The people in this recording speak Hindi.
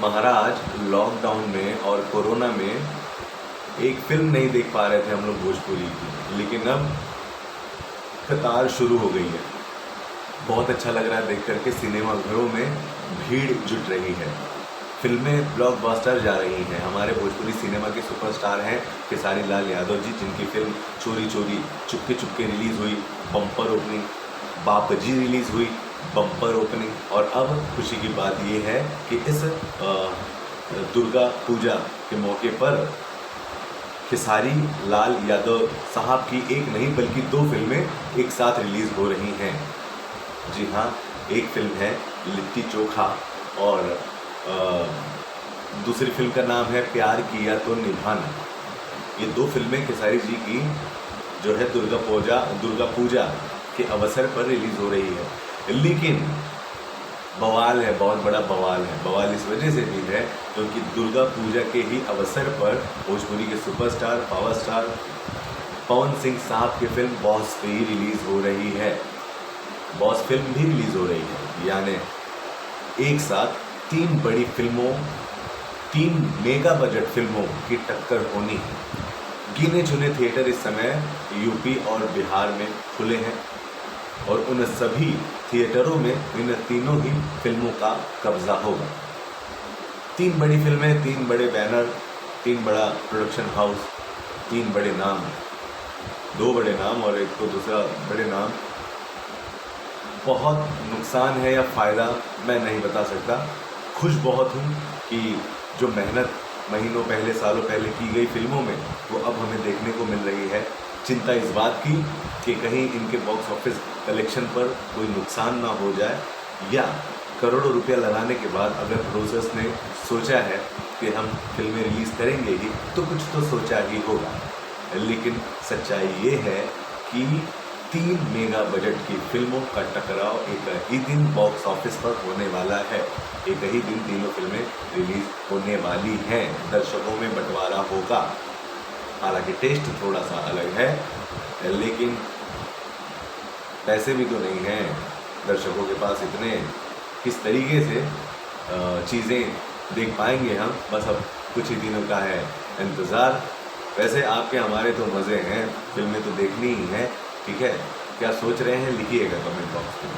महाराज लॉकडाउन में और कोरोना में एक फिल्म नहीं देख पा रहे थे हम लोग भोजपुरी की, लेकिन अब कतार शुरू हो गई है। बहुत अच्छा लग रहा है देख करके। सिनेमा घरों में भीड़ जुट रही है, फिल्में ब्लॉकबस्टर जा रही हैं। हमारे भोजपुरी सिनेमा के सुपरस्टार हैं खेसारी लाल यादव जी, जिनकी फिल्म चोरी चोरी चुपके चुपके रिलीज़ हुई, बम्पर ओपनिंग। बापजी रिलीज़ हुई, बम्पर ओपनिंग। और अब खुशी की बात ये है कि इस दुर्गा पूजा के मौके पर खेसारी लाल यादव साहब की एक नहीं बल्कि 2 फिल्में एक साथ रिलीज़ हो रही हैं। जी हाँ, एक फिल्म है लिट्टी चोखा और दूसरी फिल्म का नाम है प्यार किया तो निभाना। ये 2 फिल्में खेसारी जी की जो है दुर्गा पूजा के अवसर पर रिलीज़ हो रही है। लेकिन बवाल है, बहुत बड़ा बवाल है। बवाल इस वजह से भी है क्योंकि दुर्गा पूजा के ही अवसर पर भोजपुरी के superstar power star Pawan Singh साहब की फिल्म बॉस भी रिलीज़ हो रही है। बॉस फिल्म भी रिलीज़ हो रही है, यानी एक साथ 3 बड़ी फिल्मों, 3 मेगा बजट फिल्मों की टक्कर होनी है। गिने चुने थिएटर इस समय यूपी और बिहार में खुले हैं और उन सभी थिएटरों में इन तीनों ही फिल्मों का कब्जा होगा। 3 बड़ी फिल्में, 3 बड़े बैनर, 3 बड़ा प्रोडक्शन हाउस, 3 बड़े नाम, 2 बड़े नाम और एक तो दूसरा बड़े नाम। बहुत नुकसान है या फ़ायदा मैं नहीं बता सकता। खुश बहुत हूँ कि जो मेहनत महीनों पहले, सालों पहले की गई फिल्मों में वो अब हमें देखने को मिल रही है। चिंता इस बात की कि कहीं इनके बॉक्स ऑफिस कलेक्शन पर कोई नुकसान ना हो जाए, या करोड़ों रुपया लगाने के बाद अगर प्रोड्यूसर्स ने सोचा है कि हम फिल्में रिलीज़ करेंगे ही तो कुछ तो सोचा ही होगा। लेकिन सच्चाई ये है कि 3 मेगा बजट की फिल्मों का टकराव एक ही दिन बॉक्स ऑफिस पर होने वाला है। एक ही दिन तीनों फिल्में रिलीज़ होने वाली हैं। दर्शकों में बंटवारा होगा। हालांकि टेस्ट थोड़ा सा अलग है, लेकिन पैसे भी तो नहीं हैं दर्शकों के पास इतने। किस तरीके से चीज़ें देख पाएंगे हम, बस अब कुछ ही दिनों का है इंतज़ार। वैसे आपके हमारे तो मज़े हैं, फिल्में तो देखनी ही हैं, ठीक है। क्या सोच रहे हैं लिखिएगा कमेंट बॉक्स में।